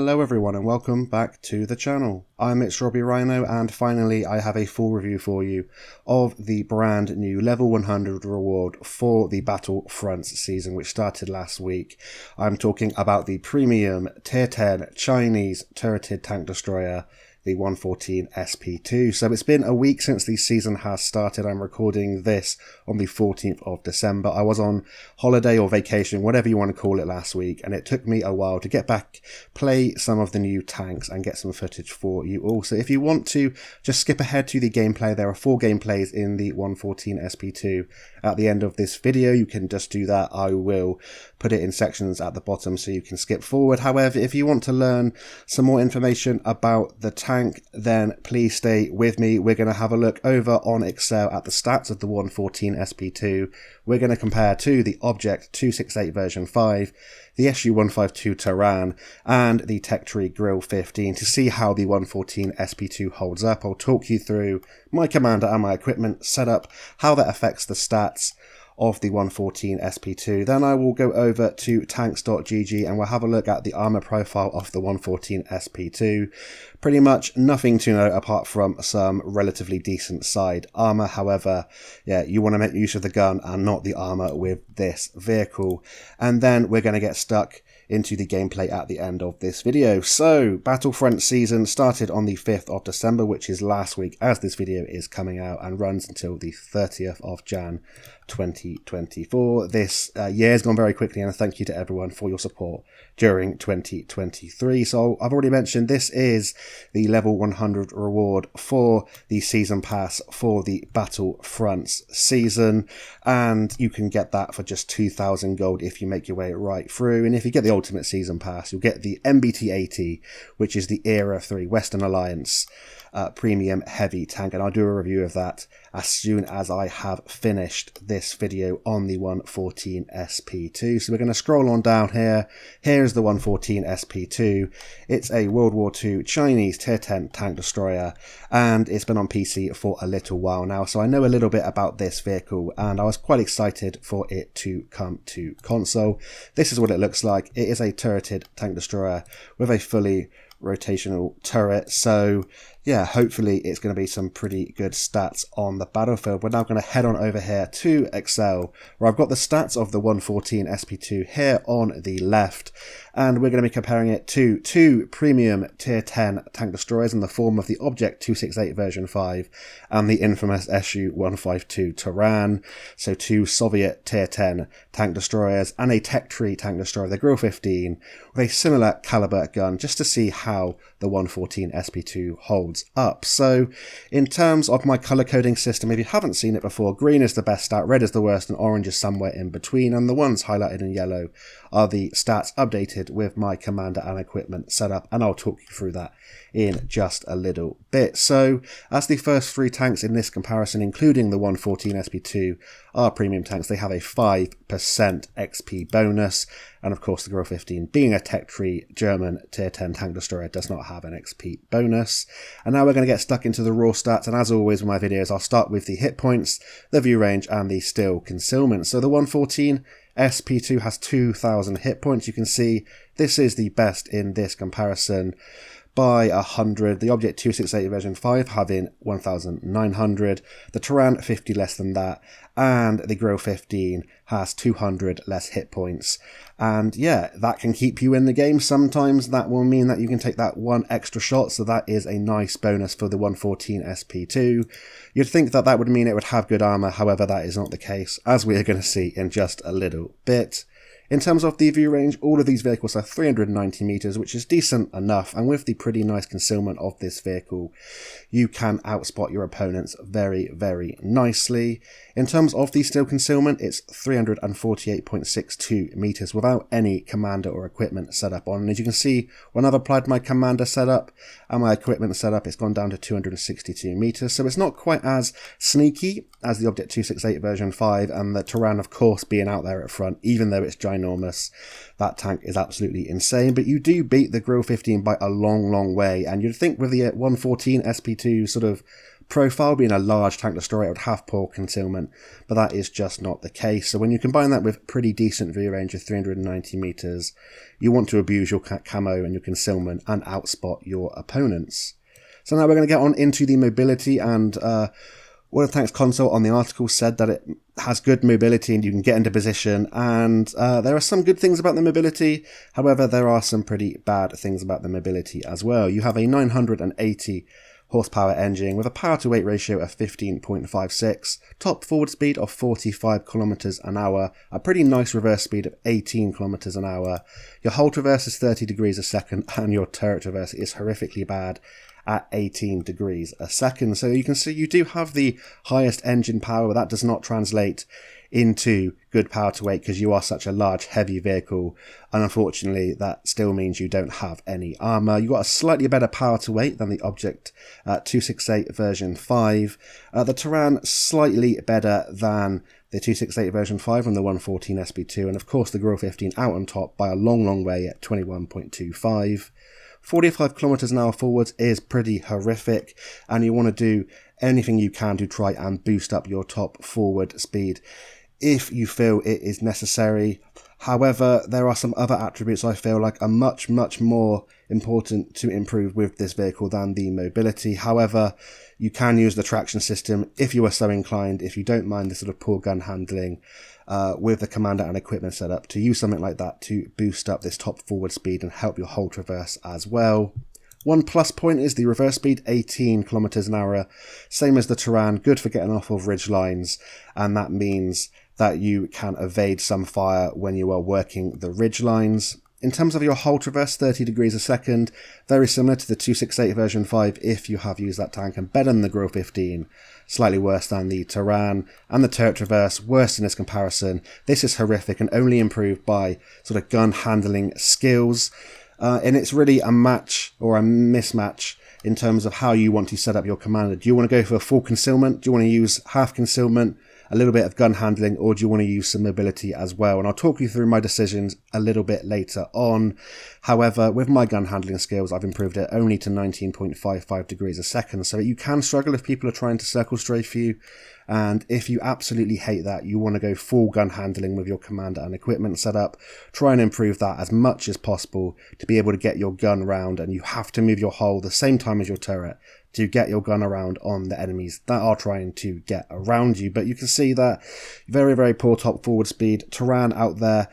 Hello everyone and welcome back to the channel. I'm Strawberry Rhino and finally I have a full review for you of the brand new level 100 reward for the Battlefronts season which started last week. I'm talking about the premium tier 10 Chinese turreted tank destroyer, the 114 SP2. So it's been a week since the season has started. I'm recording this on the 14th of December. I was on holiday or vacation, whatever you want to call it, last week, and it took me a while to get back, play some of the new tanks and get some footage for you all. So if you want to just skip ahead to the gameplay, there are 4 gameplays in the 114 SP2 at the end of this video. You can just do that. I will put it in sections at the bottom so you can skip forward. However, if you want to learn some more information about the tank, then please stay with me. We're going to have a look over on Excel at the stats of the 114 SP2. We're going to compare to the Object 268 version 5, the SU152 Terran, and the Tech Tree Grill 15 to see how the 114 SP2 holds up. I'll talk you through my commander and my equipment setup, how that affects the stats of the 114 SP2. Then I will go over to tanks.gg and we'll have a look at the armor profile of the 114 SP2. Pretty much nothing to note apart from some relatively decent side armor. However, yeah, you want to make use of the gun and not the armor with this vehicle. And then we're going to get stuck into the gameplay at the end of this video. So, Battlefront season started on the 5th of December, which is last week as this video is coming out, and runs until the 30th of Jan 2024. This year has gone very quickly, and thank you to everyone for your support during 2023. So I've already mentioned this is the level 100 reward for the season pass for the Battlefronts season, and you can get that for just 2,000 gold if you make your way right through. And if you get the ultimate season pass, you'll get the MBT 80, which is the Era 3 Western Alliance premium heavy tank, and I'll do a review of that as soon as I have finished this video on the 114 SP2. So we're going to scroll on down here. Here's the 114 SP2. It's a World War II Chinese tier 10 tank destroyer, and it's been on PC for a little while now, so I know a little bit about this vehicle, and I was quite excited for it to come to console. This is what it looks like. It is a turreted tank destroyer with a fully rotational turret, so yeah, hopefully it's going to be some pretty good stats on the battlefield. We're now going to head on over here to Excel, where I've got the stats of the 114 SP2 here on the left, and we're going to be comparing it to 2 premium tier 10 tank destroyers in the form of the Object 268 version 5 and the infamous SU152 Terran, so 2 Soviet tier 10 tank destroyers and a Tech Tree tank destroyer, the Grill 15, with a similar caliber gun, just to see how the 114 SP2 holds up. So in terms of my color coding system, if you haven't seen it before, green is the best stat, red is the worst, and orange is somewhere in between, and the ones highlighted in yellow are the stats updated with my commander and equipment setup, and I'll talk you through that in just a little bit. So as the first 3 tanks in this comparison, including the 114 SP2, are premium tanks, they have a 5% XP bonus, and of course the Grill 15, being a Tech Tree German tier 10 tank destroyer, does not have an XP bonus. And now we're going to get stuck into the raw stats, and as always with my videos, I'll start with the hit points, the view range, and the still concealment. So the 114 SP2 has 2,000 hit points. You can see this is the best in this comparison by 100. The Object 268 version 5 having 1,900, the Terran 50 less than that, and the Grill 15 has 200 less hit points. And yeah, that can keep you in the game. Sometimes that will mean that you can take that 1 extra shot, so that is a nice bonus for the 114 SP2. You'd think that that would mean it would have good armor, however that is not the case, as we are going to see in just a little bit. In terms of the view range, all of these vehicles are 390 meters, which is decent enough, and with the pretty nice concealment of this vehicle, you can outspot your opponents very, very nicely. In terms of the still concealment, it's 348.62 meters without any commander or equipment setup on. And as you can see, when I've applied my commander setup and my equipment setup, it's gone down to 262 meters. So it's not quite as sneaky as the Object 268 version 5, and the Terran, of course, being out there at front, even though it's ginormous. That tank is absolutely insane, but you do beat the Grill 15 by a long, long way, and you'd think with the 114 SP2 sort of profile, being a large tank destroyer, it would have poor concealment, but that is just not the case. So when you combine that with pretty decent view range of 390 meters, you want to abuse your camo and your concealment and outspot your opponents. So now we're going to get on into the mobility, and World of Tanks console on the article said that it has good mobility and you can get into position, and there are some good things about the mobility. However, there are some pretty bad things about the mobility as well. You have a 980 horsepower engine with a power to weight ratio of 15.56, top forward speed of 45 kilometers an hour, a pretty nice reverse speed of 18 kilometers an hour. Your hold reverse is 30 degrees a second, and your turret reverse is horrifically bad at 18 degrees a second. So you can see you do have the highest engine power, but that does not translate into good power to weight because you are such a large, heavy vehicle, and unfortunately that still means you don't have any armour. You've got a slightly better power to weight than the Object 268 version 5. The Terran slightly better than the 268 version 5 and the 114 SP2, and of course the Grille 15 out on top by a long way at 21.25. 45 kilometers an hour forwards is pretty horrific, and you want to do anything you can to try and boost up your top forward speed if you feel it is necessary. However, there are some other attributes I feel like are much more important to improve with this vehicle than the mobility. However, you can use the traction system if you are so inclined, if you don't mind the sort of poor gun handling with the commander and equipment setup, to use something like that to boost up this top forward speed and help your hold reverse as well. One plus point is the reverse speed, 18 kilometers an hour, same as the Terran, good for getting off of ridge lines, and that means that you can evade some fire when you are working the ridge lines. In terms of your hold reverse, 30 degrees a second, very similar to the 268 version 5 if you have used that tank, and better than the Grille 15, slightly worse than the Terran, and the turret reverse, worse in this comparison. This is horrific and only improved by sort of gun handling skills, and it's really a match or a mismatch in terms of how you want to set up your commander. Do you want to go for full concealment? Do you want to use half concealment, a little bit of gun handling, or do you want to use some mobility as well? And I'll talk you through my decisions a little bit later on. However, with my gun handling skills, I've improved it only to 19.55 degrees a second, so you can struggle if people are trying to circle strafe you. And if you absolutely hate that, you want to go full gun handling with your commander and equipment setup. Try and improve that as much as possible to be able to get your gun round, and you have to move your hull the same time as your turret to get your gun around on the enemies that are trying to get around you. But you can see that very poor top forward speed. Terran out there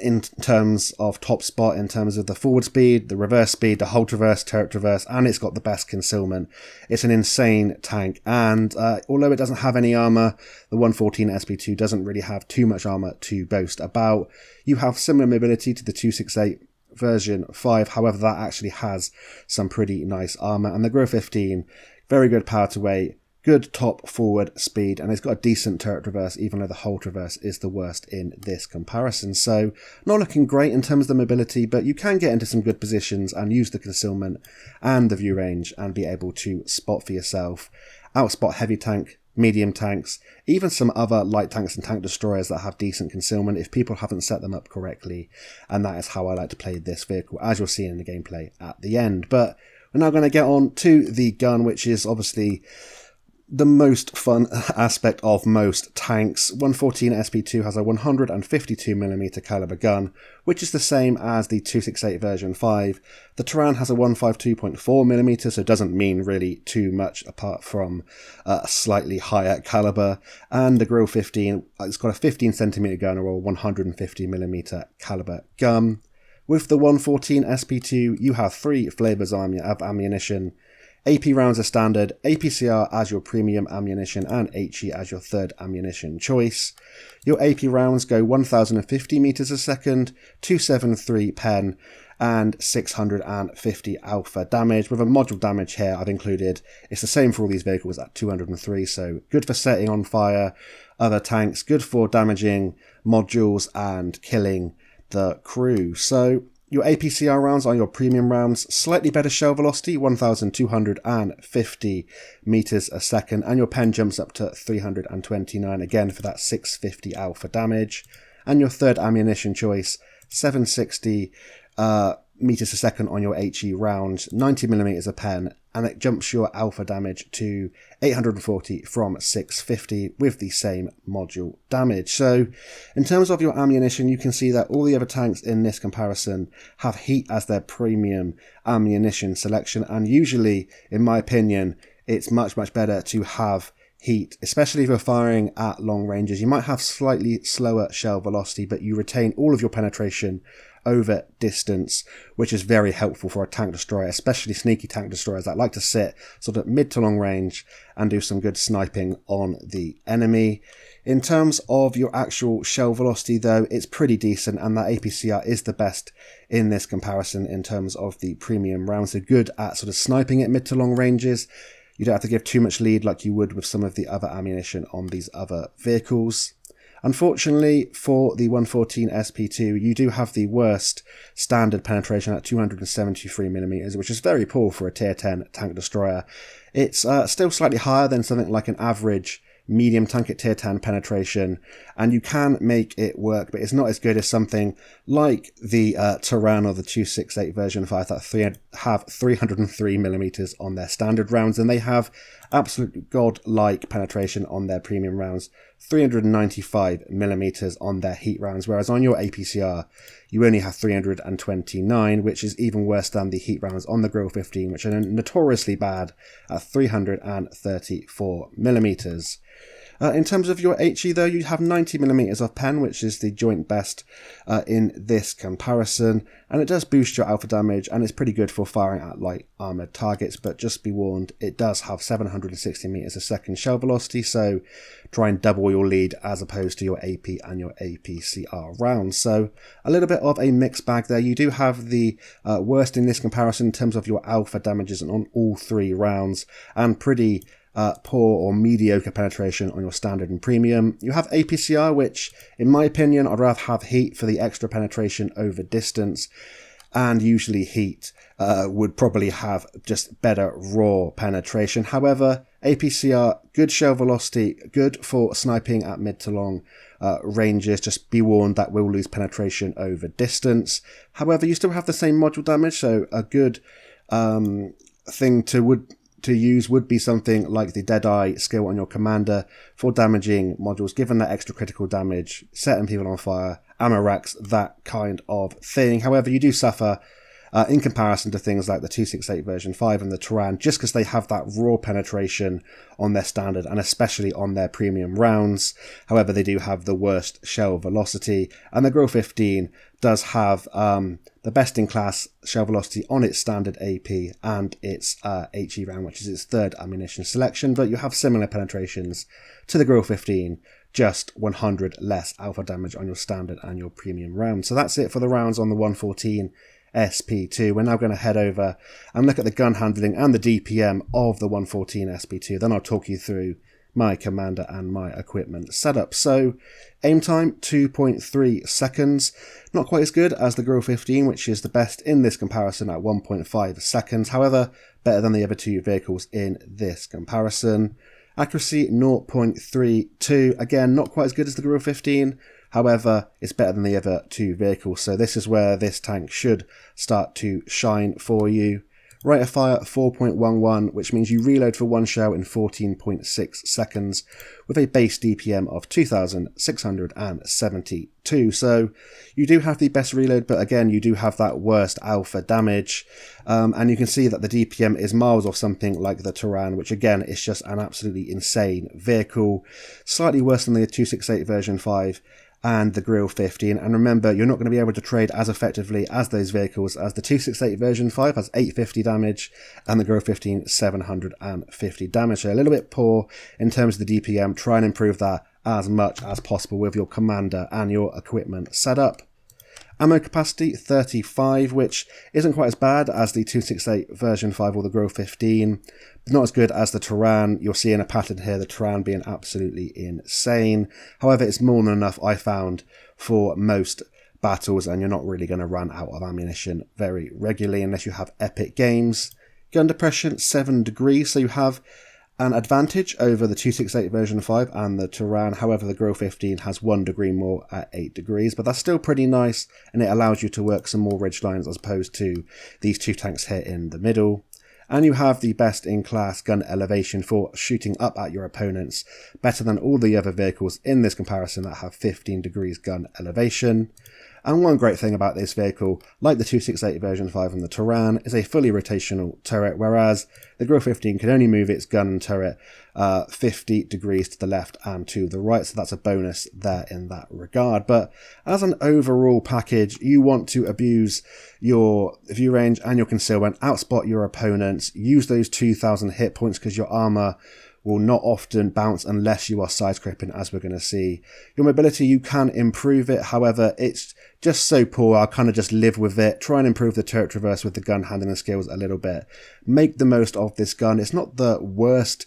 in terms of top spot, in terms of the forward speed, the reverse speed, the hold reverse, turret reverse, and it's got the best concealment. It's an insane tank, and although it doesn't have any armour, the 114 SP2 doesn't really have too much armour to boast about. You have similar mobility to the 268 version 5, however that actually has some pretty nice armour, and the Grille 15, very good power to weight, good top forward speed, and it's got a decent turret reverse, even though the hold reverse is the worst in this comparison. So not looking great in terms of the mobility, but you can get into some good positions and use the concealment and the view range and be able to spot for yourself, outspot heavy tank, medium tanks, even some other light tanks and tank destroyers that have decent concealment if people haven't set them up correctly. And that is how I like to play this vehicle, as you'll see in the gameplay at the end. But we're now going to get on to the gun, which is obviously the most fun aspect of most tanks. 114 SP2 has a 152mm caliber gun, which is the same as the 268 version 5. The Terran has a 152.4mm, so it doesn't mean really too much apart from a slightly higher caliber. And the Grille 15, it's got a 15cm gun or a 150mm caliber gun. With the 114 SP2, you have 3 flavors of ammunition. AP rounds are standard, APCR as your premium ammunition, and HE as your third ammunition choice. Your AP rounds go 1050 meters a second, 273 pen, and 650 alpha damage. With a module damage here I've included, it's the same for all these vehicles at 203, so good for setting on fire other tanks, good for damaging modules and killing the crew. So your APCR rounds are your premium rounds, slightly better shell velocity, 1250 meters a second, and your pen jumps up to 329, again for that 650 alpha damage. And your third ammunition choice, 760 meters a second on your HE rounds, 90mm a pen, and it jumps your alpha damage to 840 from 650 with the same module damage. So in terms of your ammunition, you can see that all the other tanks in this comparison have heat as their premium ammunition selection, and usually, in my opinion, it's much better to have heat, especially if you're firing at long ranges. You might have slightly slower shell velocity, but you retain all of your penetration over distance, which is very helpful for a tank destroyer, especially sneaky tank destroyers that like to sit sort of mid to long range and do some good sniping on the enemy. In terms of your actual shell velocity though, it's pretty decent, and that APCR is the best in this comparison in terms of the premium rounds. So good at sort of sniping at mid to long ranges. You don't have to give too much lead like you would with some of the other ammunition on these other vehicles. Unfortunately for the 114 SP2, you do have the worst standard penetration at 273mm, which is very poor for a tier 10 tank destroyer. It's still slightly higher than something like an average medium tank at tier 10 penetration, and you can make it work, but it's not as good as something like the Turan or the 268 version 5 that have 303mm on their standard rounds, and they have absolute god-like penetration on their premium rounds, 395mm on their heat rounds, whereas on your APCR you only have 329, which is even worse than the heat rounds on the Grill 15, which are notoriously bad at 334mm. In terms of your HE though, you have 90mm of pen, which is the joint best in this comparison, and it does boost your alpha damage, and it's pretty good for firing at light armoured targets, but just be warned, it does have 760 meters a second shell velocity, so try and double your lead as opposed to your AP and your APCR rounds. So a little bit of a mixed bag there. You do have the worst in this comparison in terms of your alpha damages on all three rounds, and pretty poor or mediocre penetration on your standard and premium. You have APCR, which in my opinion I'd rather have heat for the extra penetration over distance, and usually heat would probably have just better raw penetration. However, APCR, good shell velocity, good for sniping at mid to long ranges. Just be warned that will lose penetration over distance. However, you still have the same module damage, so a good thing to use would be something like the Deadeye skill on your commander for damaging modules, given that extra critical damage, setting people on fire, ammo racks, that kind of thing. However, you do suffer in comparison to things like the 268 version 5 and the Turan, just because they have that raw penetration on their standard and especially on their premium rounds. However, they do have the worst shell velocity, and the Grill 15 does have the best in class shell velocity on its standard AP and its HE round, which is its third ammunition selection, but you have similar penetrations to the Grill 15, just 100 less alpha damage on your standard and your premium round. So that's it for the rounds on the 114 SP2. We're now going to head over and look at the gun handling and the DPM of the 114 SP2. Then I'll talk you through my commander and my equipment setup. So aim time 2.3 seconds, not quite as good as the Grill 15, which is the best in this comparison at 1.5 seconds. However, better than the other two vehicles in this comparison. Accuracy 0.32, again not quite as good as the Grill 15. However, it's better than the other two vehicles, so this is where this tank should start to shine for you. Rate of fire 4.11, which means you reload for one shell in 14.6 seconds with a base DPM of 2,672. So you do have the best reload, but again, you do have that worst alpha damage. And you can see that the DPM is miles off something like the Turan, which again is just an absolutely insane vehicle. Slightly worse than the 268 version 5 and the Grill 15, and remember, you're not going to be able to trade as effectively as those vehicles, as the 268 version 5 has 850 damage and the Grill 15 750 damage, so a little bit poor in terms of the DPM. Try and improve that as much as possible with your commander and your equipment setup. Ammo capacity 35, which isn't quite as bad as the 268 version 5 or the Grill 15, but not as good as the Turan. You're seeing a pattern here, the Turan being absolutely insane. However, it's more than enough, I found, for most battles, and you're not really going to run out of ammunition very regularly unless you have epic games. Gun depression 7 degrees, so you have an advantage over the 268 version 5 and the Turan. However, the Grill 15 has 1 degree more at 8 degrees, but that's still pretty nice, and it allows you to work some more ridge lines as opposed to these two tanks here in the middle. and you have the best in class gun elevation for shooting up at your opponents, better than all the other vehicles in this comparison that have 15 degrees gun elevation. And one great thing about this vehicle, like the 268 version 5 and the Turan, is a fully rotational turret, whereas the Grille 15 can only move its gun and turret 50 degrees to the left and to the right, so that's a bonus there in that regard. But as an overall package, you want to abuse your view range and your concealment, outspot your opponents, use those 2,000 hit points because your armor will not often bounce unless you are side-scraping, as we're going to see. Your mobility, you can improve it, however, it's just so poor, I'll kind of just live with it. Try and improve the turret traverse with the gun handling skills a little bit. Make the most of this gun. It's not the worst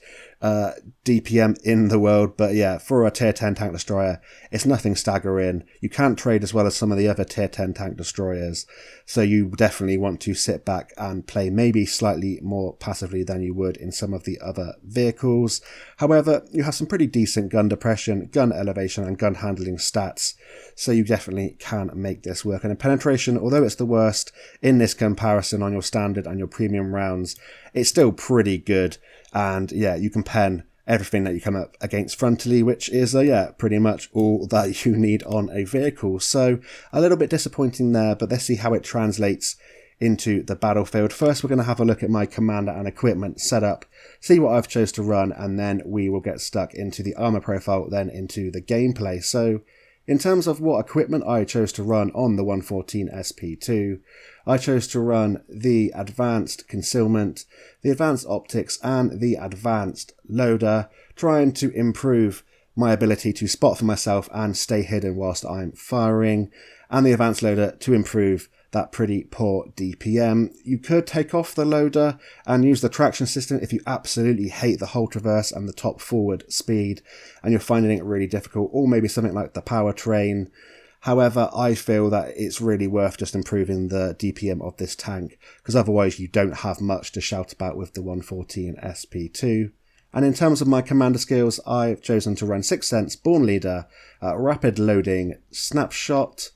DPM in the world, but yeah, for a tier 10 tank destroyer, it's nothing staggering. You can't trade as well as some of the other tier 10 tank destroyers, so you definitely want to sit back and play maybe slightly more passively than you would in some of the other vehicles. However, you have some pretty decent gun depression, gun elevation and gun handling stats, so you definitely can make this work. And in penetration, although it's the worst in this comparison on your standard and your premium rounds, it's still pretty good. And yeah, you can pen everything that you come up against frontally, which is pretty much all that you need on a vehicle. So a little bit disappointing there, but let's see how it translates into the battlefield. First, we're going to have a look at my commander and equipment setup, see what I've chose to run, and then we will get stuck into the armor profile, then into the gameplay. So in terms of what equipment I chose to run on the 114 SP2, I chose to run the advanced concealment, the advanced optics, and the advanced loader, trying to improve my ability to spot for myself and stay hidden whilst I'm firing, and the advanced loader to improve that pretty poor DPM. You could take off the loader and use the traction system if you absolutely hate the whole traverse and the top forward speed and you're finding it really difficult, or maybe something like the powertrain. However, I feel that it's really worth just improving the DPM of this tank, because otherwise you don't have much to shout about with the 114 SP2. And in terms of my commander skills, I've chosen to run 6th Sense, Born Leader, Rapid Loading, Snapshot,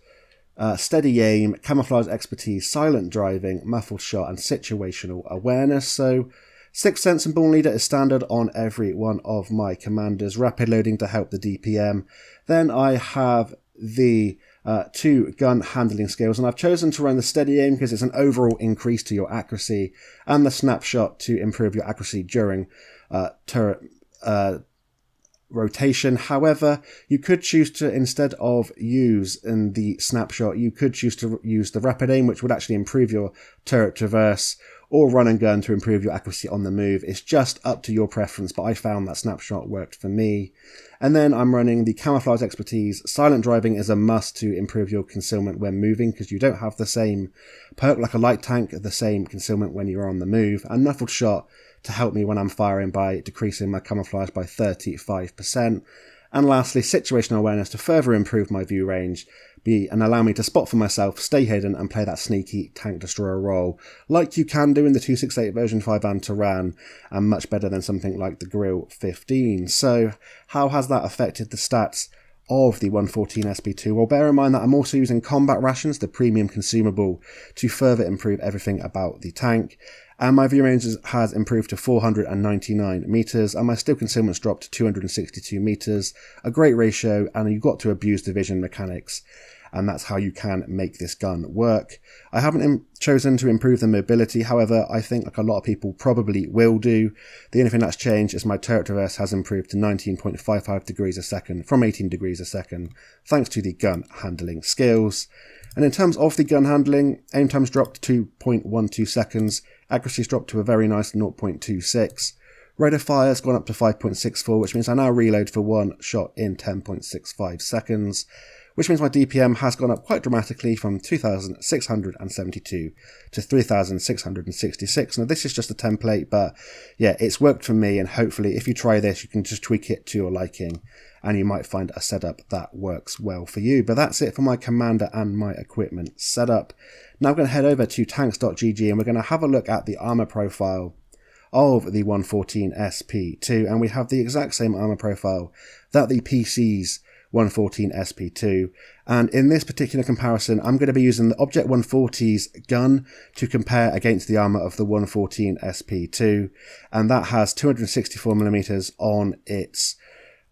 Steady Aim, Camouflage Expertise, Silent Driving, Muffled Shot, and Situational Awareness. So 6th Sense and Born Leader is standard on every one of my commanders. Rapid Loading to help the DPM. Then I have the 2 gun handling skills, and I've chosen to run the Steady Aim because it's an overall increase to your accuracy, and the Snapshot to improve your accuracy during turret rotation. However, you could choose to, instead of use in the Snapshot, you could choose to use the Rapid Aim, which would actually improve your turret traverse, or run and gun to improve your accuracy on the move. It's just up to your preference, but I found that Snapshot worked for me. And then I'm running the Camouflage Expertise. Silent Driving is a must to improve your concealment when moving, because you don't have the same perk like a light tank, the same concealment when you're on the move. And Muffled Shot to help me when I'm firing by decreasing my camouflage by 35%. And lastly, Situational Awareness to further improve my view range and allow me to spot for myself, stay hidden, and play that sneaky tank destroyer role, like you can do in the 268 version 5 and Turan, and much better than something like the Grille 15. So how has that affected the stats of the 114 SP2? Well, bear in mind that I'm also using Combat Rations, the premium consumable, to further improve everything about the tank. And my view range has improved to 499 meters, and my still concealment's dropped to 262 meters. A great ratio, and you've got to abuse division mechanics, and that's how you can make this gun work. I haven't chosen to improve the mobility, however, I think like a lot of people probably will do. The only thing that's changed is my turret traverse has improved to 19.55 degrees a second from 18 degrees a second, thanks to the gun handling skills. And in terms of the gun handling, aim time's dropped to 2.12 seconds, accuracy's dropped to a very nice 0.26. Rate of fire's gone up to 5.64, which means I now reload for one shot in 10.65 seconds, which means my DPM has gone up quite dramatically from 2,672 to 3,666. Now this is just a template, but yeah, it's worked for me, and hopefully if you try this, you can just tweak it to your liking, and you might find a setup that works well for you. But that's it for my commander and my equipment setup. Now I'm going to head over to tanks.gg, and we're going to have a look at the armor profile of the 114 SP2, and we have the exact same armor profile that the PCs 114 SP2. And in this particular comparison, I'm going to be using the Object 140's gun to compare against the armour of the 114 SP2. And that has 264mm on its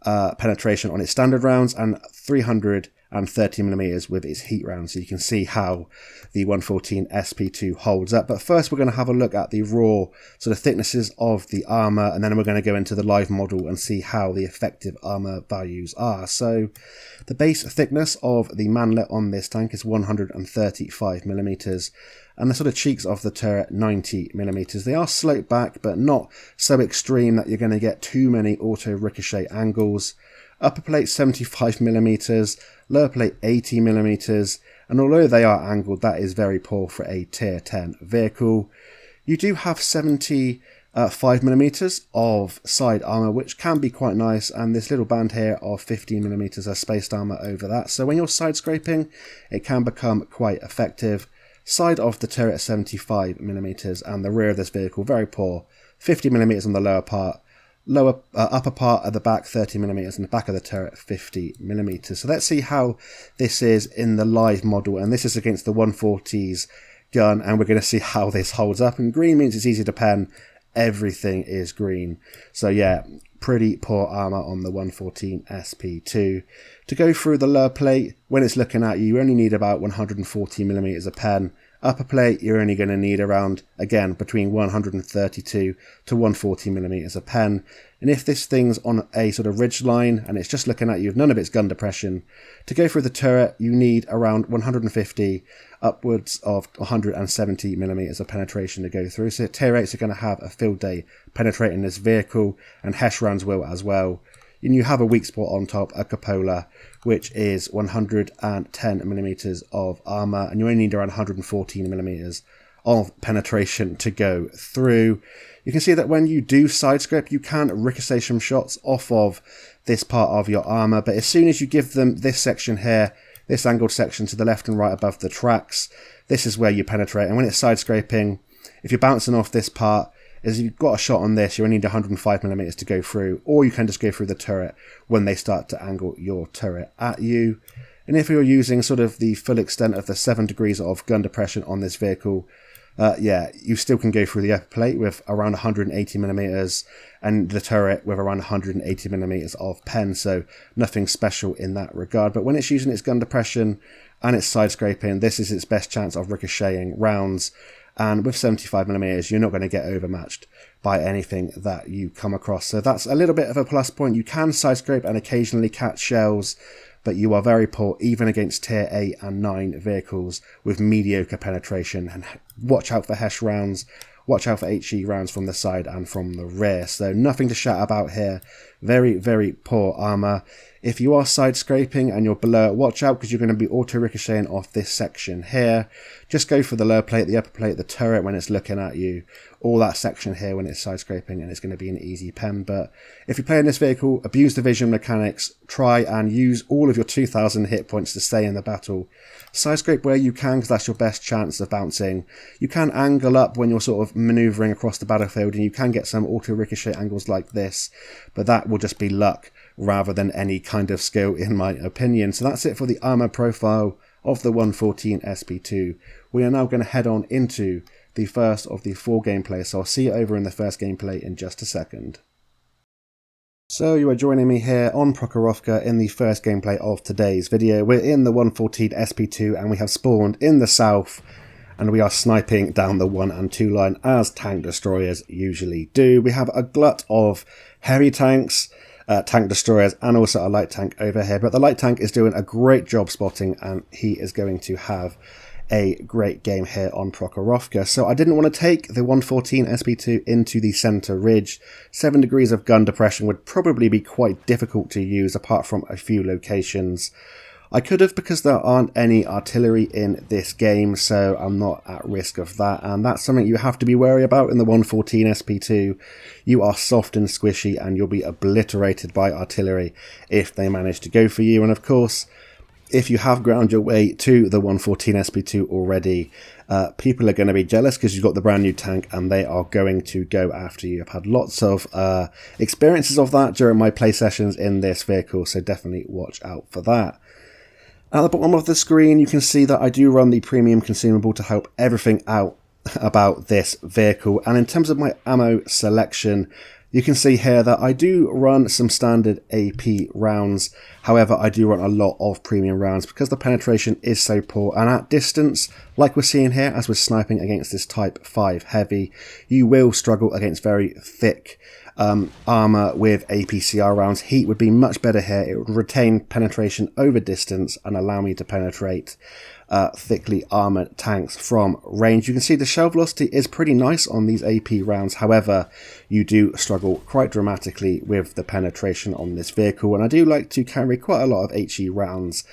penetration on its standard rounds and 330mm with its heat rounds. So you can see how the 114 SP2 holds up. But first we're going to have a look at the raw sort of thicknesses of the armour, and then we're going to go into the live model and see how the effective armour values are. So the base thickness of the manlet on this tank is 135mm, and the sort of cheeks of the turret 90mm. They are sloped back, but not so extreme that you're going to get too many auto ricochet angles. Upper plate 75mm, lower plate 80mm, and although they are angled, that is very poor for a tier 10 vehicle. You do have 75mm of side armour, which can be quite nice, and this little band here of 15mm of spaced armour over that. So when you're side scraping, it can become quite effective. Side of the turret 75mm, and the rear of this vehicle very poor, 50mm on the lower part. Upper part at the back 30mm, and the back of the turret 50mm. So let's see how this is in the live model, and this is against the 140's gun, and we're going to see how this holds up. And green means it's easy to pen, everything is green. So yeah, pretty poor armour on the 114 SP2. To go through the lower plate, when it's looking at you, you only need about 140mm of pen. Upper plate, you're only going to need around, again, between 132 to 140mm of pen. And if this thing's on a sort of ridge line and it's just looking at you with none of its gun depression, to go through the turret, you need around 150 upwards of 170mm of penetration to go through. So tier 8s are going to have a field day penetrating this vehicle, and Hesh rounds will as well. And you have a weak spot on top, a cupola, which is 110mm of armour, and you only need around 114mm of penetration to go through. You can see that when you do side scrape, you can ricochet some shots off of this part of your armour, but as soon as you give them this section here, this angled section to the left and right above the tracks, this is where you penetrate. And when it's side scraping, if you're bouncing off this part, as you've got a shot on this, you only need 105mm to go through, or you can just go through the turret when they start to angle your turret at you. And if you're using sort of the full extent of the 7 degrees of gun depression on this vehicle, yeah, you still can go through the upper plate with around 180mm, and the turret with around 180mm of pen, so nothing special in that regard. But when it's using its gun depression and it's side scraping, this is its best chance of ricocheting rounds. And with 75mm, you're not going to get overmatched by anything that you come across. So that's a little bit of a plus point. You can side scrape and occasionally catch shells, but you are very poor even against tier 8 and 9 vehicles with mediocre penetration. And watch out for Hesh rounds, watch out for HE rounds from the side and from the rear. So nothing to shout about here. Very, very poor armour. If you are side scraping and you're below, watch out because you're going to be auto ricocheting off this section here. Just go for the lower plate, the upper plate, the turret when it's looking at you, all that section here when it's side scraping, and it's going to be an easy pen. But if you're playing this vehicle, abuse the vision mechanics, try and use all of your 2000 hit points to stay in the battle. Side scrape where you can, because that's your best chance of bouncing. You can angle up when you're sort of manoeuvring across the battlefield, and you can get some auto ricochet angles like this, but that will just be luck rather than any kind of skill in my opinion. So that's it for the armour profile of the 114 SP2. We are now going to head on into the first of the 4 gameplays, so I'll see you over in the first gameplay in just a second. So you are joining me here on Prokhorovka in the first gameplay of today's video. We're in the 114 SP2 and we have spawned in the south, and we are sniping down the 1 and 2 line as tank destroyers usually do. We have a glut of heavy tanks, tank destroyers, and also a light tank over here, but the light tank is doing a great job spotting, and he is going to have a great game here on Prokhorovka. So I didn't want to take the 114 SP2 into the center ridge. 7 degrees of gun depression would probably be quite difficult to use apart from a few locations. I could have, because there aren't any artillery in this game, so I'm not at risk of that, and that's something you have to be wary about in the 114 SP2. You are soft and squishy, and you'll be obliterated by artillery if they manage to go for you. And of course, if you have ground your way to the 114 SP2 already, people are going to be jealous because you've got the brand new tank and they are going to go after you. I've had lots of experiences of that during my play sessions in this vehicle, so definitely watch out for that. At the bottom of the screen, you can see that I do run the premium consumable to help everything out about this vehicle. And in terms of my ammo selection, you can see here that I do run some standard AP rounds. However, I do run a lot of premium rounds because the penetration is so poor. And at distance, like we're seeing here, as we're sniping against this Type 5 heavy, you will struggle against very thick armor with APCR rounds. Heat would be much better here. It would retain penetration over distance and allow me to penetrate thickly armored tanks from range. You can see the shell velocity is pretty nice on these AP rounds. However, you do struggle quite dramatically with the penetration on this vehicle, and I do like to carry quite a lot of HE rounds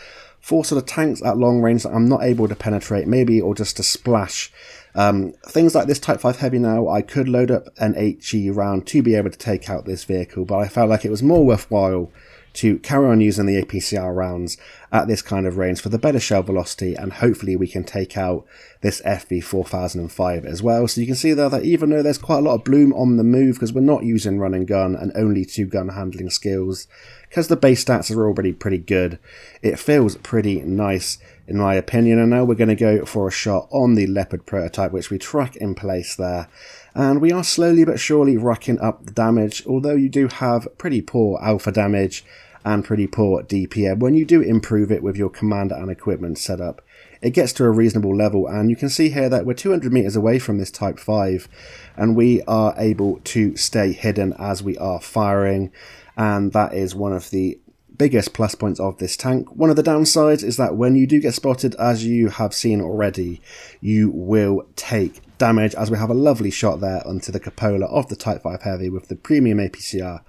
for sort of tanks at long range that I'm not able to penetrate, maybe, or just to splash. Things like this Type 5 heavy now, I could load up an HE round to be able to take out this vehicle, but I felt like it was more worthwhile to carry on using the APCR rounds at this kind of range for the better shell velocity, and hopefully we can take out this FV4005 as well. So you can see there that even though there's quite a lot of bloom on the move, because we're not using run and gun and only 2 gun handling skills, because the base stats are already pretty good, it feels pretty nice in my opinion. And now we're going to go for a shot on the Leopard prototype, which we track in place there. And we are slowly but surely racking up the damage, although you do have pretty poor alpha damage and pretty poor DPM. When you do improve it with your commander and equipment setup, it gets to a reasonable level, and you can see here that we're 200 meters away from this Type 5, and we are able to stay hidden as we are firing, and that is one of the biggest plus points of this tank. One of the downsides is that when you do get spotted, as you have seen already, you will take damage, as we have a lovely shot there onto the cupola of the Type 5 Heavy with the premium APCR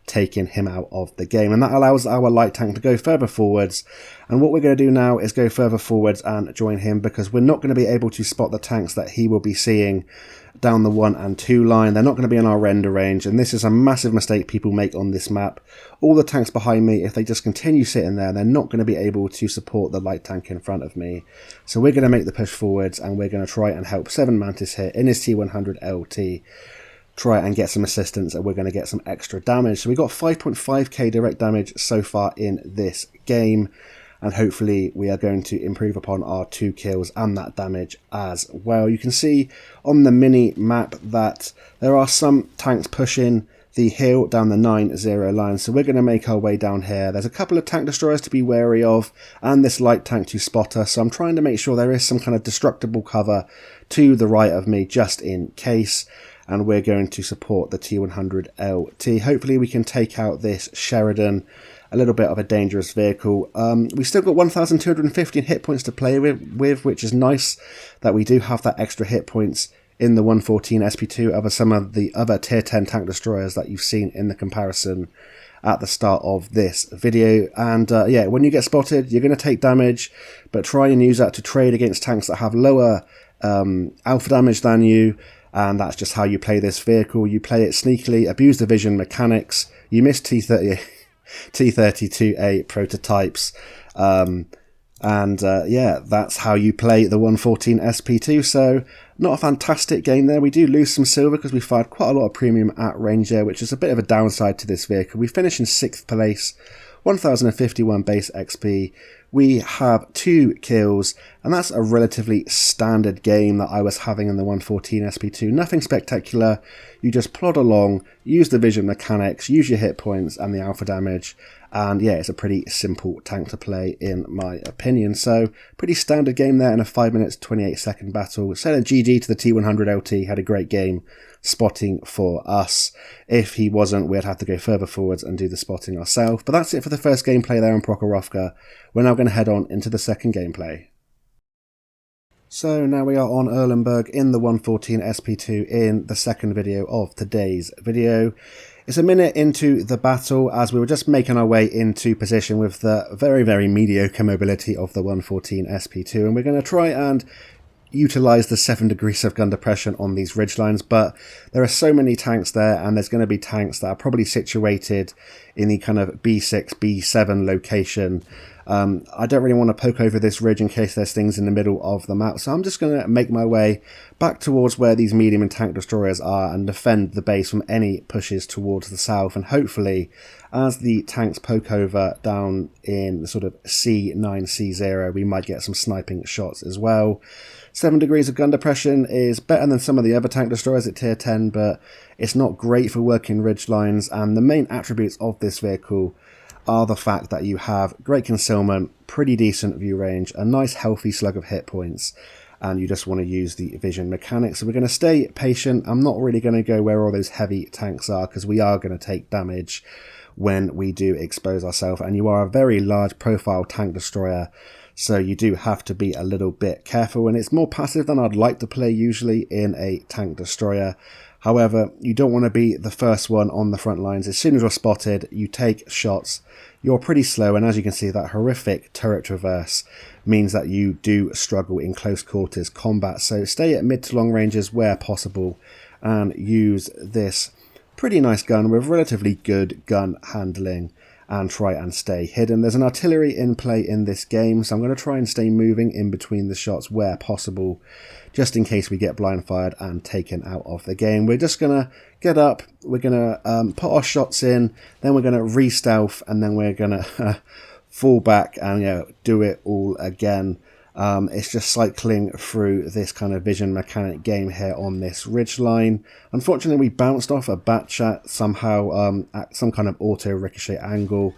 taking him out of the game, and that allows our light tank to go further forwards. And what we're going to do now is go further forwards and join him, because we're not going to be able to spot the tanks that he will be seeing down the 1 and 2 line. They're not going to be in our render range, and this is a massive mistake people make on this map. All the tanks behind me, if they just continue sitting there, they're not going to be able to support the light tank in front of me. So we're going to make the push forwards, and we're going to try and help 7 Mantis here in his T100 LT try and get some assistance, and we're going to get some extra damage. So we got 5.5k direct damage so far in this game, and hopefully we are going to improve upon our 2 kills and that damage as well. You can see on the mini map that there are some tanks pushing the hill down the 9-0 line, so we're going to make our way down here. There's a couple of tank destroyers to be wary of, and this light tank to spot us, so I'm trying to make sure there is some kind of destructible cover to the right of me just in case. And we're going to support the T100 LT. Hopefully we can take out this Sheridan, a little bit of a dangerous vehicle. We've still got 1,215 hit points to play with, which is nice that we do have that extra hit points in the 114 SP2 over some of the other tier 10 tank destroyers that you've seen in the comparison at the start of this video. And yeah, when you get spotted, you're going to take damage, but try and use that to trade against tanks that have lower alpha damage than you. And that's just how you play this vehicle. You play it sneakily, abuse the vision mechanics. You miss T32A prototypes. Yeah, that's how you play the 114 SP2. So not a fantastic game there. We do lose some silver because we fired quite a lot of premium at range there, which is a bit of a downside to this vehicle. We finish in 6th place, 1,051 base XP. We have 2 kills, and that's a relatively standard game that I was having in the 114 SP2. Nothing spectacular. You just plod along, use the vision mechanics, use your hit points and the alpha damage, and yeah, it's a pretty simple tank to play in my opinion. So pretty standard game there in a 5 minutes 28 second battle. Said a GG to the T100 LT, had a great game spotting for us. If he wasn't, we'd have to go further forwards and do the spotting ourselves. But that's it for the first gameplay there on Prokhorovka. We're now going to head on into the second gameplay. So now we are on Erlenberg in the 114 SP2 in the second video of today's video. It's a minute into the battle as we were just making our way into position with the very, very mediocre mobility of the 114 SP2, and we're going to try and utilise the 7 degrees of gun depression on these ridgelines, but there are so many tanks there, and there's going to be tanks that are probably situated in the kind of B6, B7 location. I don't really want to poke over this ridge in case there's things in the middle of the map, so I'm just going to make my way back towards where these medium and tank destroyers are and defend the base from any pushes towards the south, and hopefully as the tanks poke over down in the sort of C9, C0, we might get some sniping shots as well. 7 degrees of gun depression is better than some of the other tank destroyers at tier 10, but it's not great for working ridge lines, and the main attributes of this vehicle are the fact that you have great concealment, pretty decent view range, a nice healthy slug of hit points, and you just want to use the vision mechanics. So we're going to stay patient. I'm not really going to go where all those heavy tanks are, because we are going to take damage when we do expose ourselves, and you are a very large profile tank destroyer, so you do have to be a little bit careful, and it's more passive than I'd like to play usually in a tank destroyer. However, you don't want to be the first one on the front lines. As soon as you're spotted, you take shots, you're pretty slow, and as you can see, that horrific turret reverse means that you do struggle in close quarters combat. So stay at mid to long ranges where possible and use this pretty nice gun with relatively good gun handling and try and stay hidden. There's an artillery in play in this game, so I'm going to try and stay moving in between the shots where possible, just in case we get blind fired and taken out of the game. We're just going to get up, we're going to put our shots in, then we're going to re-stealth, and then we're going to fall back and do it all again. It's just cycling through this kind of vision mechanic game here on this ridge line. Unfortunately, we bounced off a bat chat somehow at some kind of auto ricochet angle.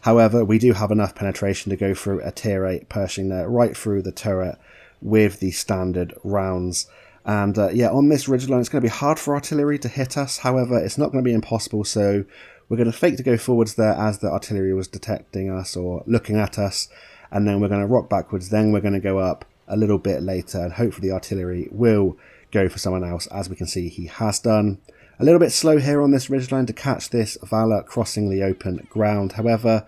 However, we do have enough penetration to go through a tier 8 Pershing there right through the turret with the standard rounds. And yeah, on this ridge line, it's going to be hard for artillery to hit us. However, it's not going to be impossible, so we're going to fake to go forwards there as the artillery was detecting us or looking at us. And then we're going to rock backwards, then we're going to go up a little bit later, and hopefully the artillery will go for someone else, as we can see he has done. A little bit slow here on this ridgeline to catch this Valor crossing the open ground. However,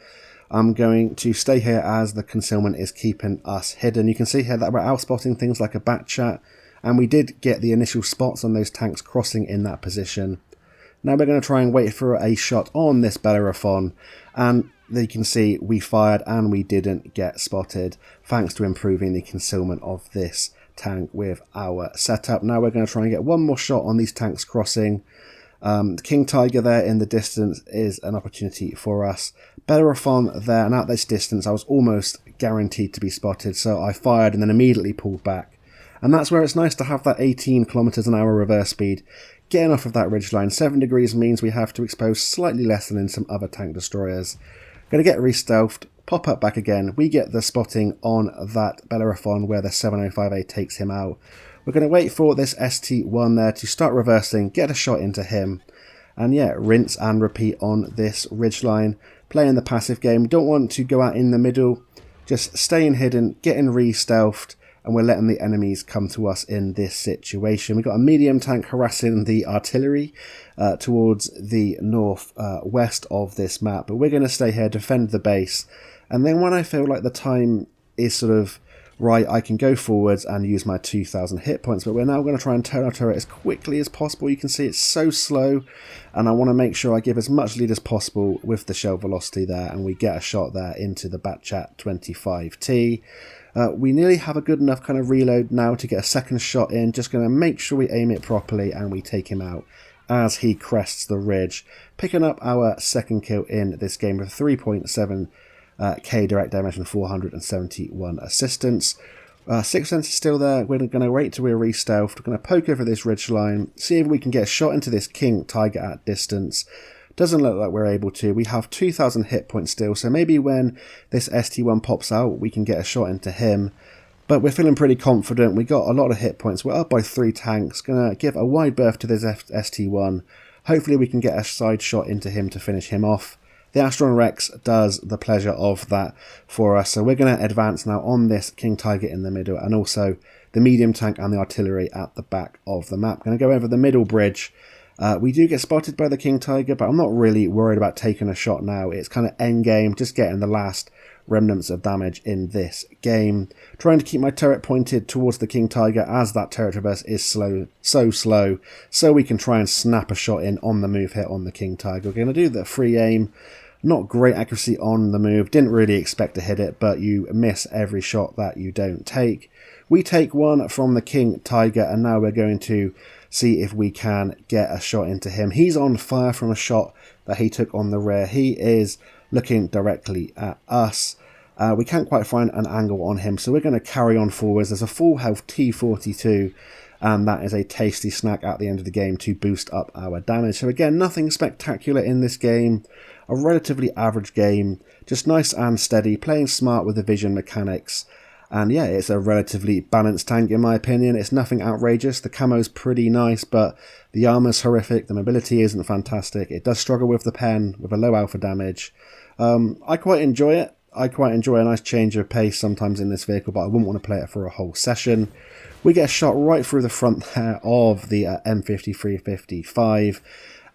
I'm going to stay here as the concealment is keeping us hidden. You can see here that we're outspotting things like a bat chat, and we did get the initial spots on those tanks crossing in that position. Now we're going to try and wait for a shot on this Bellerophon, and you can see we fired and we didn't get spotted thanks to improving the concealment of this tank with our setup. Now we're going to try and get one more shot on these tanks crossing. The King Tiger there in the distance is an opportunity for us. Bellerophon there, and at this distance I was almost guaranteed to be spotted, so I fired and then immediately pulled back. And that's where it's nice to have that 18 kilometers an hour reverse speed. Getting off of that ridgeline, 7 degrees means we have to expose slightly less than in some other tank destroyers. Going to get re-stealthed, pop up back again. We get the spotting on that Bellerophon where the 705A takes him out. We're going to wait for this ST1 there to start reversing, get a shot into him. And yeah, rinse and repeat on this ridgeline. Playing the passive game. Don't want to go out in the middle. Just staying hidden, getting re-stealthed, and we're letting the enemies come to us in this situation. We've got a medium tank harassing the artillery towards the north west of this map, but we're going to stay here, defend the base, and then when I feel like the time is sort of right, I can go forwards and use my 2,000 hit points. But we're now going to try and turn our turret as quickly as possible. You can see it's so slow, and I want to make sure I give as much lead as possible with the shell velocity there, and we get a shot there into the Batchat 25T. We nearly have a good enough kind of reload now to get a second shot in. Just going to make sure we aim it properly and we take him out as he crests the ridge, picking up our second kill in this game with 3.7k direct damage and 471 assistance. 6% is still there. We're going to wait till we're re-stealthed. We're going to poke over this ridge line, see if we can get a shot into this King Tiger at distance. Doesn't look like we're able to. We have 2,000 hit points still, so maybe when this ST1 pops out, we can get a shot into him. But we're feeling pretty confident. We got a lot of hit points. We're up by 3 tanks. Going to give a wide berth to this ST1. Hopefully we can get a side shot into him to finish him off. The Astron Rex does the pleasure of that for us. So we're going to advance now on this King Tiger in the middle, and also the medium tank and the artillery at the back of the map. Going to go over the middle bridge. We do get spotted by the King Tiger, but I'm not really worried about taking a shot now. It's kind of end game, just getting the last remnants of damage in this game. Trying to keep my turret pointed towards the King Tiger as that turret traverse is slow, so we can try and snap a shot in on the move hit on the King Tiger. We're going to do the free aim. Not great accuracy on the move, didn't really expect to hit it, but you miss every shot that you don't take. We take one from the King Tiger, and now we're going to see if we can get a shot into him. He's on fire from a shot that he took on the rear. He is looking directly at us. We can't quite find an angle on him, so we're going to carry on forwards. There's a full health T42, and that is a tasty snack at the end of the game to boost up our damage. So again, nothing spectacular in this game. A relatively average game, just nice and steady, playing smart with the vision mechanics. And yeah, it's a relatively balanced tank in my opinion. It's nothing outrageous. The camo's pretty nice, but the armor's horrific. The mobility isn't fantastic. It does struggle with the pen, with a low alpha damage. I quite enjoy it. I quite enjoy a nice change of pace sometimes in this vehicle, but I wouldn't want to play it for a whole session. We get a shot right through the front there of the M5355.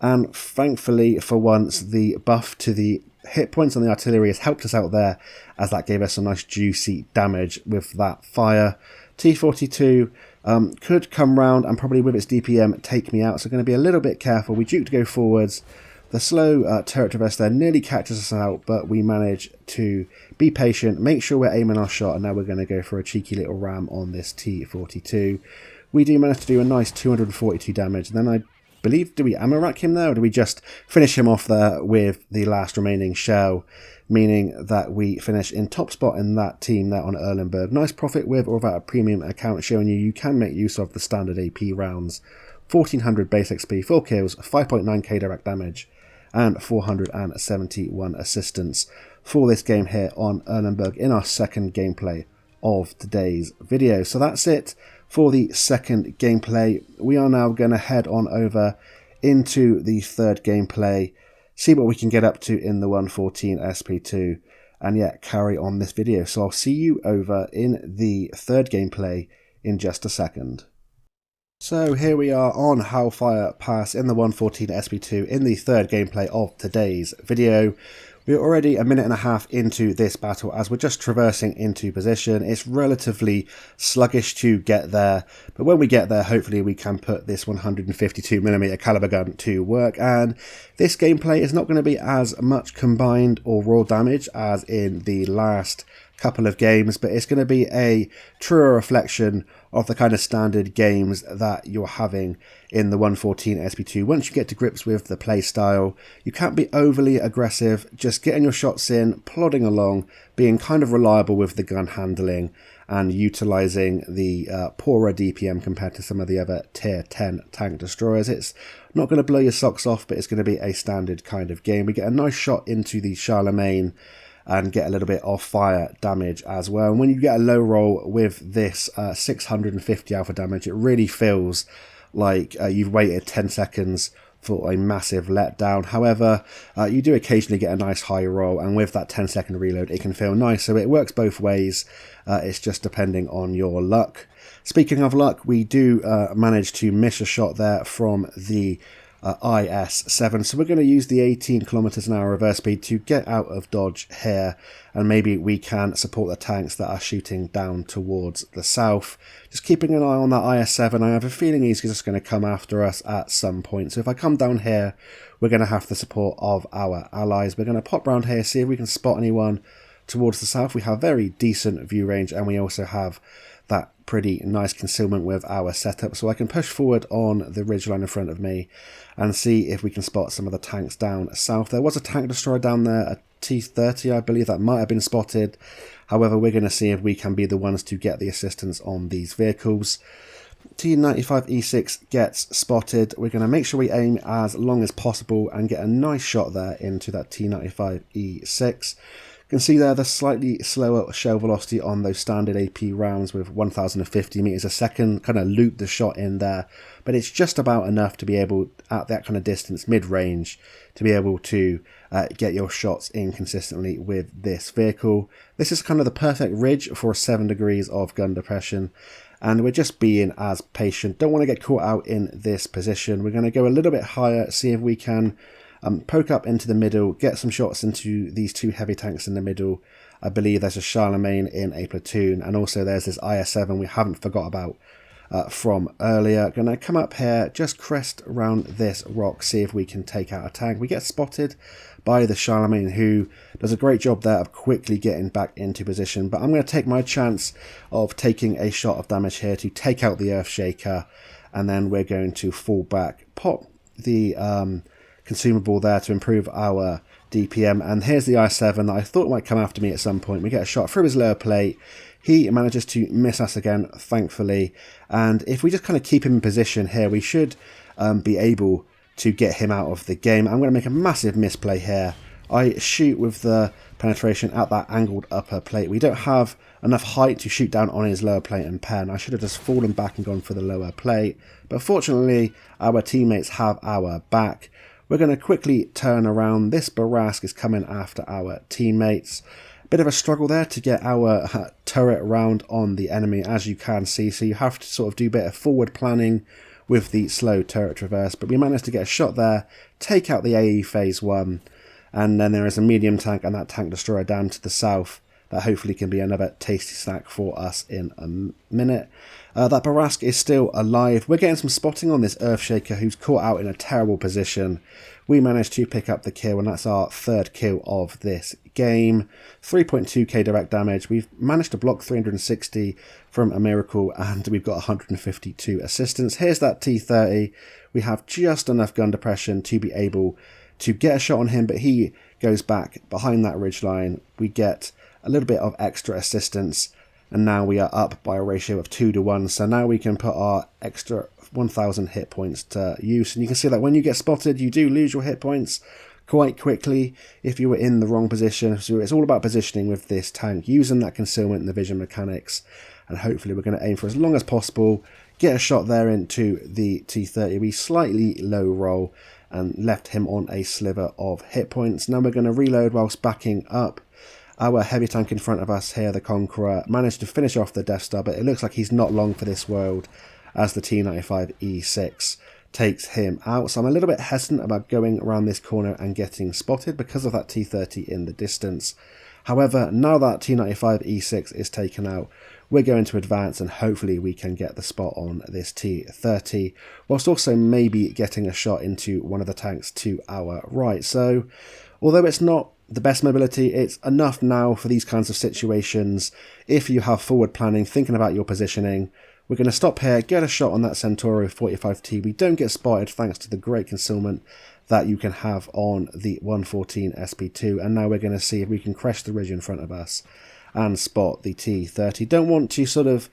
And thankfully, for once, the buff to the hit points on the artillery has helped us out there, as that gave us some nice juicy damage with that fire. T42 could come round and probably with its DPM take me out, so going to be a little bit careful. We duke to go forwards. The slow turret traverse there nearly catches us out, but we manage to be patient, make sure we're aiming our shot, and now we're going to go for a cheeky little ram on this T42. We do manage to do a nice 242 damage, and then I believe, do we ammo rack him there, or do we just finish him off there with the last remaining shell, meaning that we finish in top spot in that team there on Erlenberg. Nice profit with or without a premium account, showing you can make use of the standard AP rounds. 1400 base XP, 4 kills, 5.9k direct damage, and 471 assistance for this game here on Erlenberg in our second gameplay of today's video. So that's it for the second gameplay. We are now going to head on over into the third gameplay, see what we can get up to in the 114 SP2, and yeah, carry on this video. So I'll see you over in the third gameplay in just a second. So here we are on Halfaya Pass in the 114 SP2 in the third gameplay of today's video. We're already a minute and a half into this battle as we're just traversing into position. It's relatively sluggish to get there, but when we get there, hopefully we can put this 152mm caliber gun to work. And this gameplay is not going to be as much combined or raw damage as in the last couple of games, but it's going to be a truer reflection of the kind of standard games that you're having in the 114 SP2. Once you get to grips with the play style, you can't be overly aggressive, just getting your shots in, plodding along, being kind of reliable with the gun handling, and utilising the poorer DPM compared to some of the other tier 10 tank destroyers. It's not going to blow your socks off, but it's going to be a standard kind of game. We get a nice shot into the Charlemagne and get a little bit of fire damage as well. And when you get a low roll with this 650 alpha damage, it really feels like you've waited 10 seconds for a massive letdown. However, you do occasionally get a nice high roll, and with that 10-second reload, it can feel nice. So it works both ways. It's just depending on your luck. Speaking of luck, we do manage to miss a shot there from the IS-7, so we're going to use the 18 kilometers an hour reverse speed to get out of dodge here, and maybe we can support the tanks that are shooting down towards the south. Just keeping an eye on that IS-7. I have a feeling he's just going to come after us at some point, so if I come down here, we're going to have the support of our allies. We're going to pop round here, see if we can spot anyone towards the south. We have very decent view range, and we also have that pretty nice concealment with our setup, so I can push forward on the ridgeline in front of me and see if we can spot some of the tanks down south. There was a tank destroyer down there, a T30 I believe, that might have been spotted. However, we're going to see if we can be the ones to get the assistance on these vehicles. T95E6 gets spotted. We're going to make sure we aim as long as possible and get a nice shot there into that T95E6. You can see there the slightly slower shell velocity on those standard AP rounds with 1050 meters a second, kind of loop the shot in there, but it's just about enough to be able, at that kind of distance, mid-range, to be able to get your shots in consistently with this vehicle. This is kind of the perfect ridge for 7 degrees of gun depression, and we're just being as patient. Don't want to get caught out in this position. We're going to go a little bit higher, see if we can poke up into the middle, get some shots into these two heavy tanks in the middle. I believe there's a Charlemagne in a platoon, and also there's this IS-7 we haven't forgot about from earlier. Gonna come up here, just crest around this rock, see if we can take out a tank. We get spotted by the Charlemagne, who does a great job there of quickly getting back into position, but I'm going to take my chance of taking a shot of damage here to take out the Earthshaker, and then we're going to fall back, pop the consumable there to improve our DPM. And here's the I-7 that I thought might come after me at some point. We get a shot through his lower plate. He manages to miss us again, thankfully, and if we just kind of keep him in position here, we should be able to get him out of the game. I'm going to make a massive misplay here. I shoot with the penetration at that angled upper plate. We don't have enough height to shoot down on his lower plate and pen. I should have just fallen back and gone for the lower plate, but fortunately our teammates have our back. We're going to quickly turn around. This Barask is coming after our teammates. Bit of a struggle there to get our turret round on the enemy, as you can see, so you have to sort of do a bit of forward planning with the slow turret traverse, but we managed to get a shot there, take out the AE phase 1, and then there is a medium tank and that tank destroyer down to the south that hopefully can be another tasty snack for us in a minute. That Barask is still alive. We're getting some spotting on this Earthshaker, who's caught out in a terrible position. We managed to pick up the kill, and that's our third kill of this game. 3.2k direct damage. We've managed to block 360 from a miracle, and we've got 152 assistance. Here's that T30. We have just enough gun depression to be able to get a shot on him, but he goes back behind that ridgeline. We get a little bit of extra assistance, and now we are up by a ratio of 2 to 1, so now we can put our extra 1000 hit points to use. And you can see that when you get spotted, you do lose your hit points quite quickly if you were in the wrong position. So it's all about positioning with this tank, using that concealment and the vision mechanics, and hopefully we're going to aim for as long as possible, get a shot there into the T30. We slightly low roll and left him on a sliver of hit points. Now we're going to reload whilst backing up. Our heavy tank in front of us here, the Conqueror, managed to finish off the Death Star, but it looks like he's not long for this world as the T95E6 takes him out. So I'm a little bit hesitant about going around this corner and getting spotted because of that T30 in the distance. However, now that T95E6 is taken out, we're going to advance and hopefully we can get the spot on this T30, whilst also maybe getting a shot into one of the tanks to our right. So although it's not the best mobility, it's enough now for these kinds of situations. If you have forward planning, thinking about your positioning, we're going to stop here, get a shot on that Centauri 45T. We don't get spotted thanks to the great concealment that you can have on the 114 SP2. And now we're going to see if we can crash the ridge in front of us and spot the T30. Don't want to sort of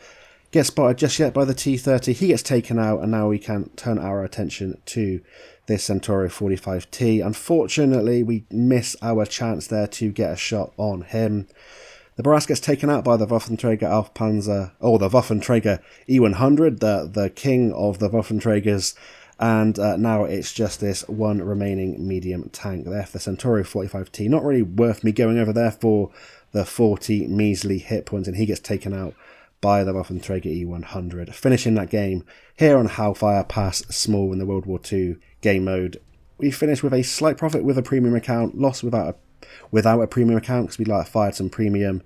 get spotted just yet by the T30. He gets taken out, and now we can turn our attention to this Centauri 45T. Unfortunately, we miss our chance there to get a shot on him. The Barask gets taken out by the Waffenträger Aufpanzer, or the Waffenträger E100, the king of the Waffenträgers, and now it's just this one remaining medium tank there for the Centauri 45T. Not really worth me going over there for the 40 measly hit points, and he gets taken out by the Waffenträger E100, finishing that game here on Halfaya Pass Small in the World War II game mode. We finished with a slight profit with a premium account, lost without a premium account because we fired some premium.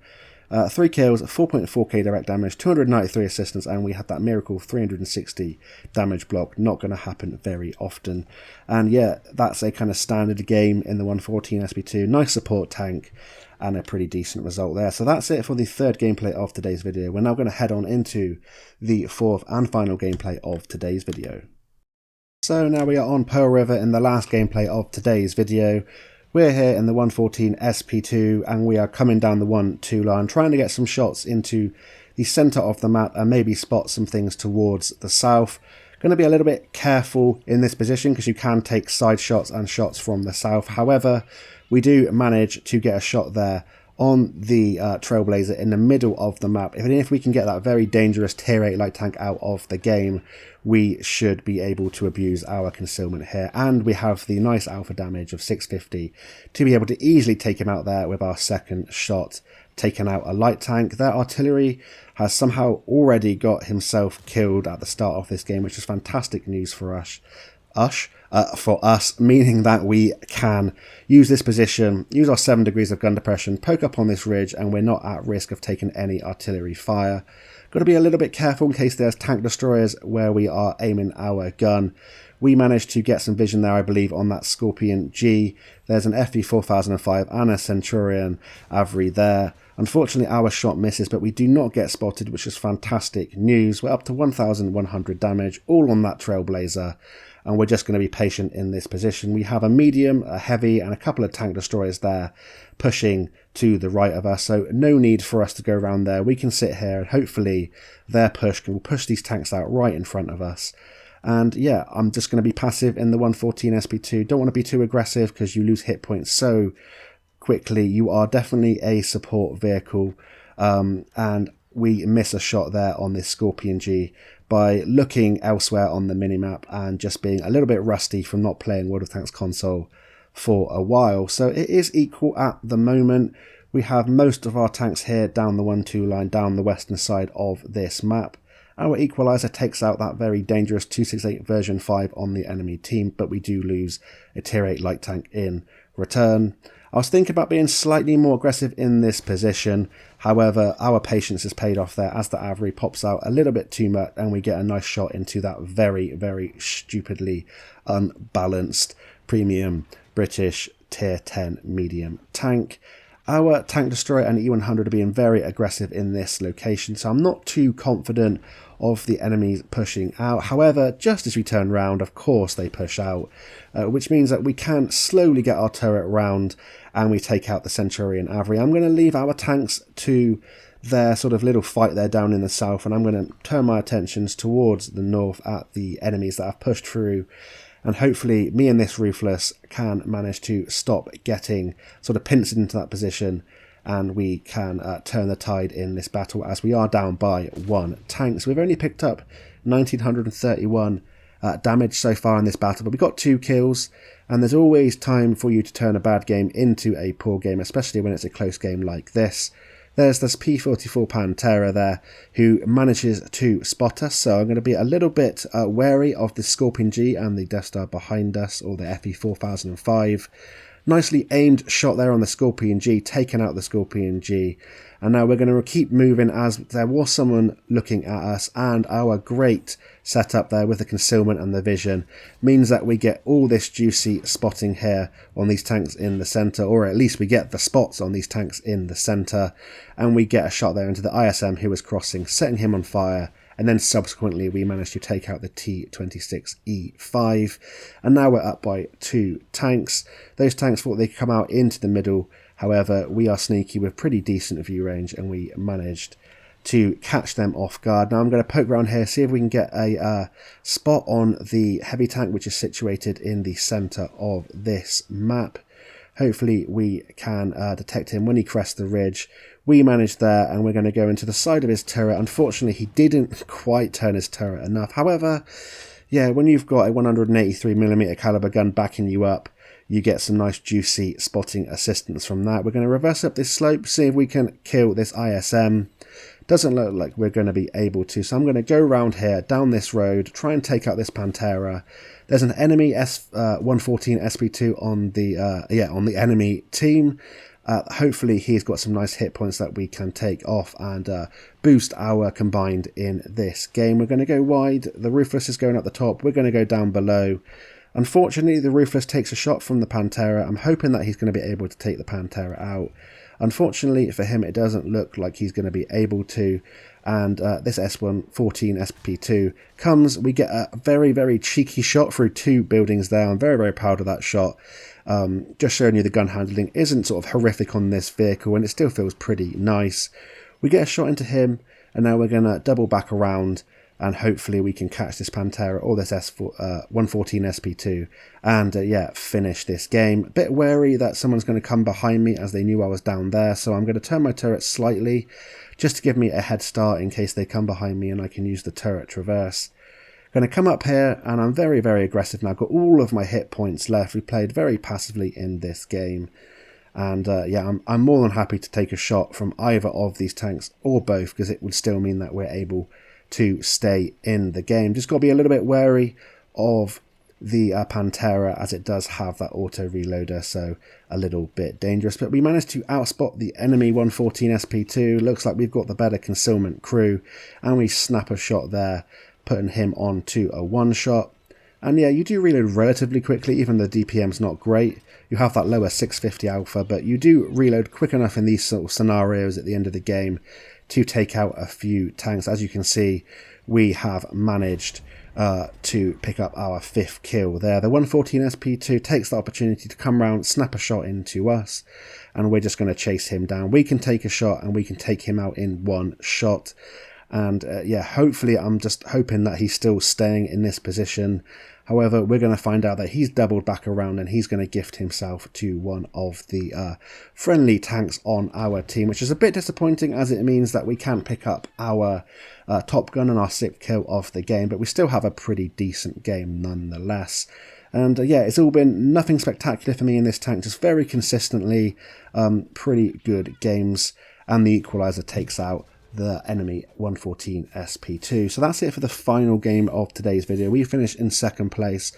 3 kills, 4.4k direct damage, 293 assistance, and we had that miracle 360 damage block. Not going to happen very often. And yeah, that's a kind of standard game in the 114 SP2. Nice support tank and a pretty decent result there. So that's it for the third gameplay of today's video. We're now going to head on into the fourth and final gameplay of today's video. So now we are on Pearl River in the last gameplay of today's video. We're here in the 114 SP2 and we are coming down the 1-2 line, trying to get some shots into the centre of the map and maybe spot some things towards the south. Going to be a little bit careful in this position because you can take side shots and shots from the south. However, we do manage to get a shot there on the Trailblazer in the middle of the map. Even if we can get that very dangerous tier 8 light tank out of the game, we should be able to abuse our concealment here. And we have the nice alpha damage of 650 to be able to easily take him out there with our second shot, taking out a light tank. Their artillery has somehow already got himself killed at the start of this game, which is fantastic news for us. for us, meaning that we can use this position, use our 7 degrees of gun depression, poke up on this ridge, and we're not at risk of taking any artillery fire. Got to be a little bit careful in case there's tank destroyers where we are aiming our gun. We managed to get some vision there, I believe, on that Scorpion G. There's an FE 4005 and a Centurion Avery there. Unfortunately, our shot misses, but we do not get spotted, which is fantastic news. We're up to 1,100 damage, all on that Trailblazer, and we're just going to be patient in this position. We have a medium, a heavy, and a couple of tank destroyers there pushing to the right of us, so no need for us to go around there. We can sit here, and hopefully their push can push these tanks out right in front of us. And yeah, I'm just going to be passive in the 114 SP2. Don't want to be too aggressive because you lose hit points so quickly. You are definitely a support vehicle, and we miss a shot there on this Scorpion G by looking elsewhere on the minimap and just being a little bit rusty from not playing World of Tanks console for a while. So it is equal at the moment. We have most of our tanks here down the 1-2 line, down the western side of this map. Our equalizer takes out that very dangerous 268 version 5 on the enemy team, but we do lose a tier 8 light tank in return. I was thinking about being slightly more aggressive in this position. However, our patience is paid off there as the Avery pops out a little bit too much and we get a nice shot into that very, very stupidly unbalanced premium British tier 10 medium tank. Our tank destroyer and E100 are being very aggressive in this location, so I'm not too confident of the enemies pushing out. However, just as we turn round, of course they push out, which means that we can slowly get our turret round and we take out the Centurion Avery. I'm going to leave our tanks to their sort of little fight there down in the south, and I'm going to turn my attentions towards the north at the enemies that have pushed through. And hopefully me and this Ruthless can manage to stop getting sort of pinched into that position, and we can turn the tide in this battle as we are down by 1 tank. So we've only picked up 1,931 damage so far in this battle, but we got 2 kills, and there's always time for you to turn a bad game into a poor game, especially when it's a close game like this. There's this P44 Pantera there who manages to spot us, so I'm going to be a little bit wary of the Scorpion G and the Death Star behind us, or the FE 4005. Nicely aimed shot there on the Scorpion G, taking out the Scorpion G. And now we're going to keep moving as there was someone looking at us, and our great setup there with the concealment and the vision means that we get all this juicy spotting here on these tanks in the centre, or at least we get the spots on these tanks in the centre, and we get a shot there into the ISM who was crossing, setting him on fire. And then subsequently we managed to take out the T26E5, and now we're up by 2 tanks. Those tanks thought they'd come out into the middle, however we are sneaky with pretty decent view range and we managed to catch them off guard. Now I'm going to poke around here, see if we can get a spot on the heavy tank which is situated in the centre of this map. Hopefully we can detect him when he crests the ridge. We managed there, and we're going to go into the side of his turret. Unfortunately, he didn't quite turn his turret enough. However, yeah, when you've got a 183mm caliber gun backing you up, you get some nice juicy spotting assistance from that. We're going to reverse up this slope, see if we can kill this ISM. Doesn't look like we're going to be able to, so I'm going to go around here, down this road, try and take out this Pantera. There's an enemy 114 SP2 on the enemy team. Hopefully he's got some nice hit points that we can take off and boost our combined in this game. We're going to go wide. The Ruthless is going up the top. We're going to go down below. Unfortunately, the Ruthless takes a shot from the Pantera. I'm hoping that he's going to be able to take the Pantera out. Unfortunately for him, it doesn't look like he's going to be able to. And this S114 SP2 comes. We get a very, very cheeky shot through 2 buildings there. I'm very, very proud of that shot. Just showing you the gun handling isn't sort of horrific on this vehicle, and it still feels pretty nice. We get a shot into him, and now we're going to double back around, and hopefully we can catch this Pantera or this 114 SP2 and yeah, finish this game. A bit wary that someone's going to come behind me as they knew I was down there, so I'm going to turn my turret slightly just to give me a head start in case they come behind me and I can use the turret traverse. Going to come up here, and I'm very, very aggressive now. I've got all of my hit points left. We played very passively in this game. And yeah, I'm more than happy to take a shot from either of these tanks or both, because it would still mean that we're able to stay in the game. Just got to be a little bit wary of the Pantera, as it does have that auto reloader, so a little bit dangerous. But we managed to outspot the enemy 114 SP2. Looks like we've got the better concealment crew, and we snap a shot there, putting him on to a one-shot. And yeah, you do reload relatively quickly, even though DPM's not great. You have that lower 650 alpha, but you do reload quick enough in these sort of scenarios at the end of the game to take out a few tanks. As you can see, we have managed to pick up our 5th kill there. The 114 SP2 takes the opportunity to come round, snap a shot into us, and we're just going to chase him down. We can take a shot and we can take him out in one shot. And yeah, hopefully I'm just hoping that he's still staying in this position. However, we're going to find out that he's doubled back around and he's going to gift himself to one of the friendly tanks on our team, which is a bit disappointing as it means that we can't pick up our top gun and our 6th kill of the game, but we still have a pretty decent game nonetheless. And yeah, it's all been nothing spectacular for me in this tank, just very consistently pretty good games, and the equalizer takes out the enemy 114 SP2. So that's it for the final game of today's video. We finished in 2nd place.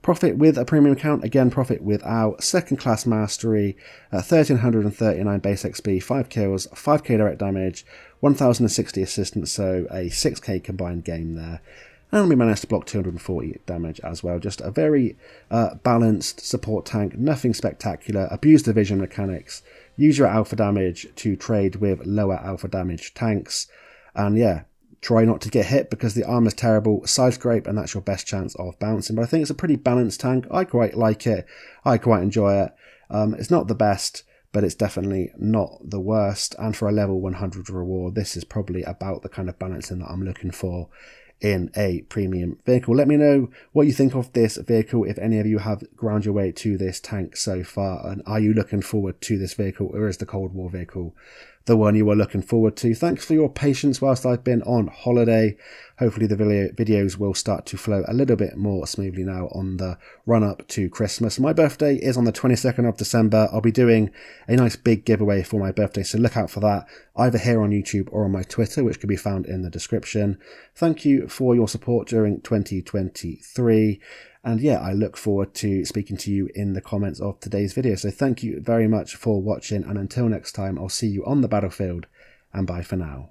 Profit with a premium account, again profit without, 2nd class mastery, 1339 base XP, 5 kills, 5k direct damage, 1060 assistance, so a 6k combined game there. And we managed to block 240 damage as well. Just a very balanced support tank, nothing spectacular. Abuse division mechanics. Use your alpha damage to trade with lower alpha damage tanks. And yeah, try not to get hit because the armor's terrible. Side scrape, and that's your best chance of bouncing. But I think it's a pretty balanced tank. I quite like it. I quite enjoy it. It's not the best, but it's definitely not the worst. And for a level 100 reward, this is probably about the kind of balancing that I'm looking for in a premium vehicle. Let me know what you think of this vehicle, if any of you have ground your way to this tank so far, and are you looking forward to this vehicle, or is the Cold War vehicle the one you are looking forward to? Thanks for your patience whilst I've been on holiday. Hopefully the videos will start to flow a little bit more smoothly now on the run up to Christmas. My birthday is on the 22nd of December. I'll be doing a nice big giveaway for my birthday, so look out for that either here on YouTube or on my Twitter, which can be found in the description. Thank you for your support during 2023. And yeah, I look forward to speaking to you in the comments of today's video. So thank you very much for watching, and until next time, I'll see you on the battlefield, and bye for now.